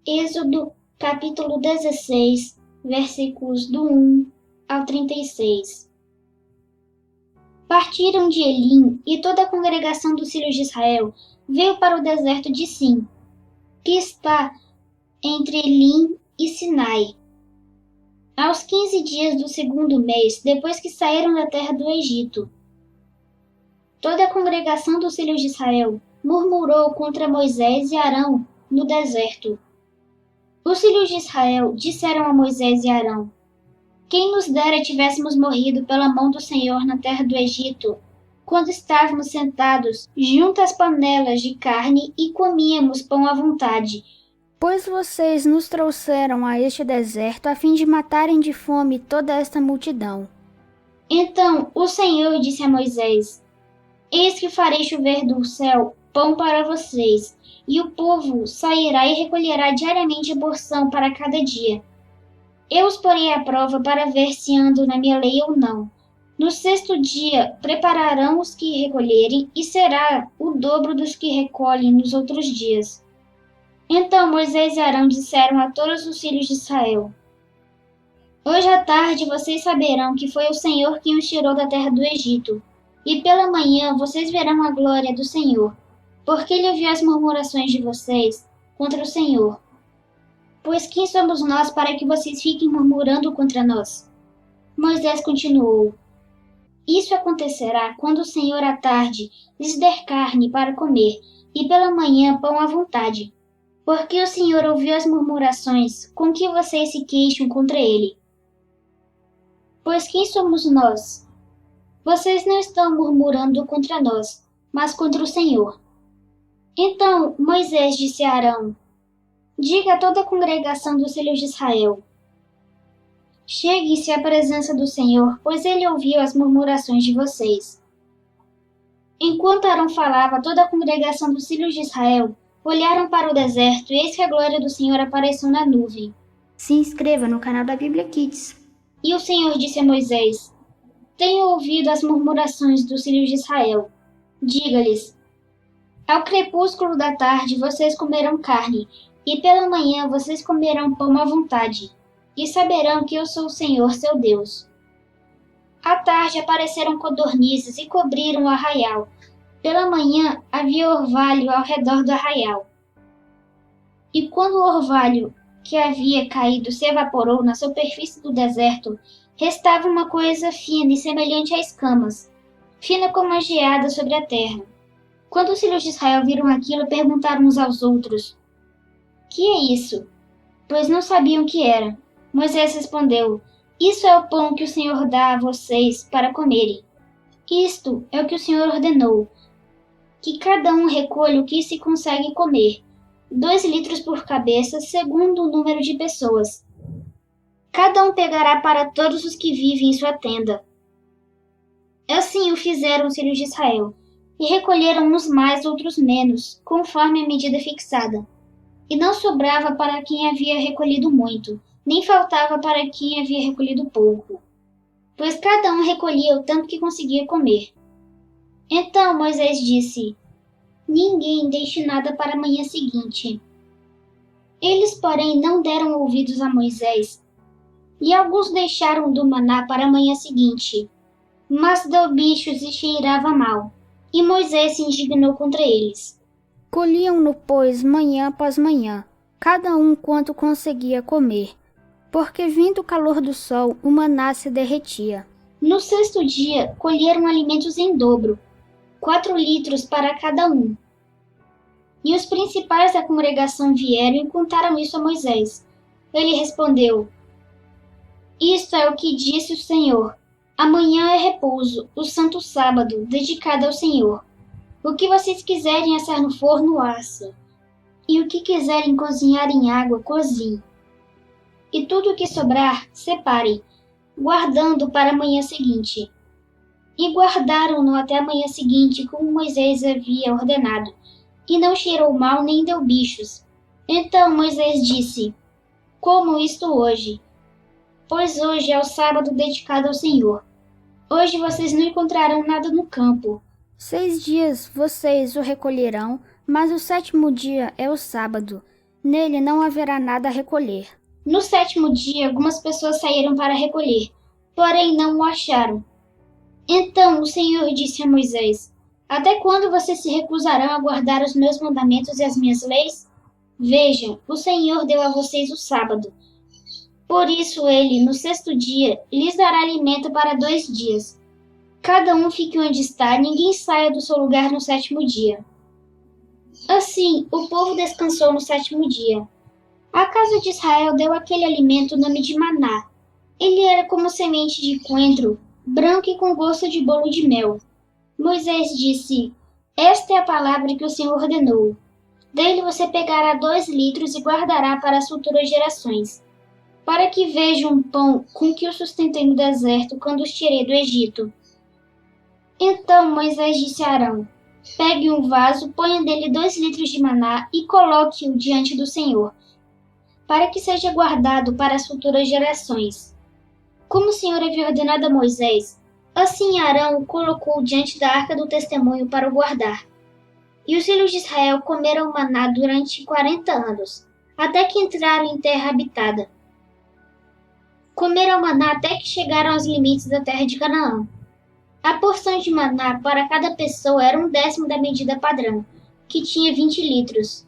Êxodo, capítulo 16, versículos do 1 ao 36. Partiram de Elim, e toda a congregação dos filhos de Israel veio para o deserto de Sim, que está entre Elim e Sinai. Aos 15 dias do segundo mês, depois que saíram da terra do Egito, toda a congregação dos filhos de Israel murmurou contra Moisés e Arão no deserto. Os filhos de Israel disseram a Moisés e Arão: Quem nos dera tivéssemos morrido pela mão do Senhor na terra do Egito, quando estávamos sentados junto às panelas de carne e comíamos pão à vontade. Pois vocês nos trouxeram a este deserto a fim de matarem de fome toda esta multidão. Então o Senhor disse a Moisés: Eis que farei chover do céu pão para vocês, e o povo sairá e recolherá diariamente a porção para cada dia. Eu os porei à prova para ver se ando na minha lei ou não. No sexto dia prepararão os que recolherem, e será o dobro dos que recolhem nos outros dias. Então Moisés e Arão disseram a todos os filhos de Israel: Hoje à tarde vocês saberão que foi o Senhor quem os tirou da terra do Egito, e pela manhã vocês verão a glória do Senhor, porque ele ouviu as murmurações de vocês contra o Senhor. Pois quem somos nós para que vocês fiquem murmurando contra nós? Moisés continuou: Isso acontecerá quando o Senhor à tarde lhes der carne para comer, e pela manhã pão à vontade, porque o Senhor ouviu as murmurações com que vocês se queixam contra ele. Pois quem somos nós? Vocês não estão murmurando contra nós, mas contra o Senhor. Então Moisés disse a Arão: Diga a toda a congregação dos filhos de Israel: Chegue-se à presença do Senhor, pois ele ouviu as murmurações de vocês. Enquanto Arão falava, toda a congregação dos filhos de Israel olharam para o deserto, e eis que a glória do Senhor apareceu na nuvem. Se inscreva no canal da Bíblia Kids. E o Senhor disse a Moisés: Tenho ouvido as murmurações dos filhos de Israel. Diga-lhes: Ao crepúsculo da tarde vocês comerão carne, e pela manhã vocês comerão pão à vontade, e saberão que eu sou o Senhor seu Deus. À tarde apareceram codornizes e cobriram o arraial. Pela manhã havia orvalho ao redor do arraial. E quando o orvalho que havia caído se evaporou na superfície do deserto, restava uma coisa fina e semelhante a escamas, fina como a geada sobre a terra. Quando os filhos de Israel viram aquilo, perguntaram uns aos outros: Que é isso? Pois não sabiam o que era. Moisés respondeu: Isso é o pão que o Senhor dá a vocês para comerem. Isto é o que o Senhor ordenou: que cada um recolha o que se consegue comer, 2 litros por cabeça, segundo o número de pessoas. Cada um pegará para todos os que vivem em sua tenda. Assim o fizeram os filhos de Israel, e recolheram uns mais, outros menos, conforme a medida fixada. E não sobrava para quem havia recolhido muito, nem faltava para quem havia recolhido pouco, pois cada um recolhia o tanto que conseguia comer. Então Moisés disse: Ninguém deixe nada para a manhã seguinte. Eles, porém, não deram ouvidos a Moisés, e alguns deixaram do maná para a manhã seguinte, mas deu bichos e cheirava mal, e Moisés se indignou contra eles. Colhiam-no, pois, manhã após manhã, cada um quanto conseguia comer, porque vindo o calor do sol, o maná se derretia. No sexto dia, colheram alimentos em dobro, 4 litros para cada um. E os principais da congregação vieram e contaram isso a Moisés. Ele respondeu: Isto é o que disse o Senhor: Amanhã é repouso, o santo sábado, dedicado ao Senhor. O que vocês quiserem assar no forno, assa, e o que quiserem cozinhar em água, cozinhe. E tudo o que sobrar, separem, guardando para a manhã seguinte. E guardaram-no até a manhã seguinte, como Moisés havia ordenado, e não cheirou mal nem deu bichos. Então Moisés disse: Comam isto hoje, pois hoje é o sábado dedicado ao Senhor. Hoje vocês não encontrarão nada no campo. 6 dias vocês o recolherão, mas o 7º dia é o sábado, Nele não haverá nada a recolher. No 7º dia, algumas pessoas saíram para recolher, porém não o acharam. Então o Senhor disse a Moisés: Até quando vocês se recusarão a guardar os meus mandamentos e as minhas leis? Veja, o Senhor deu a vocês o sábado. Por isso ele, no 6º dia, lhes dará alimento para 2 dias. Cada um fique onde está, ninguém saia do seu lugar no 7º dia. Assim, o povo descansou no 7º dia. A casa de Israel deu àquele alimento o nome de maná. Ele era como semente de coentro, branco e com gosto de bolo de mel. Moisés disse: Esta é a palavra que o Senhor ordenou. Dele você pegará 2 litros e guardará para as futuras gerações, para que vejam o pão com que os sustentei no deserto quando os tirei do Egito. Então Moisés disse a Arão: Pegue um vaso, ponha nele 2 litros de maná e coloque-o diante do Senhor, para que seja guardado para as futuras gerações. Como o Senhor havia ordenado a Moisés, assim Arão o colocou diante da arca do testemunho para o guardar. E os filhos de Israel comeram maná durante 40 anos, até que entraram em terra habitada. Comeram maná até que chegaram aos limites da terra de Canaã. A porção de maná para cada pessoa era 1/10 da medida padrão, que tinha 20 litros.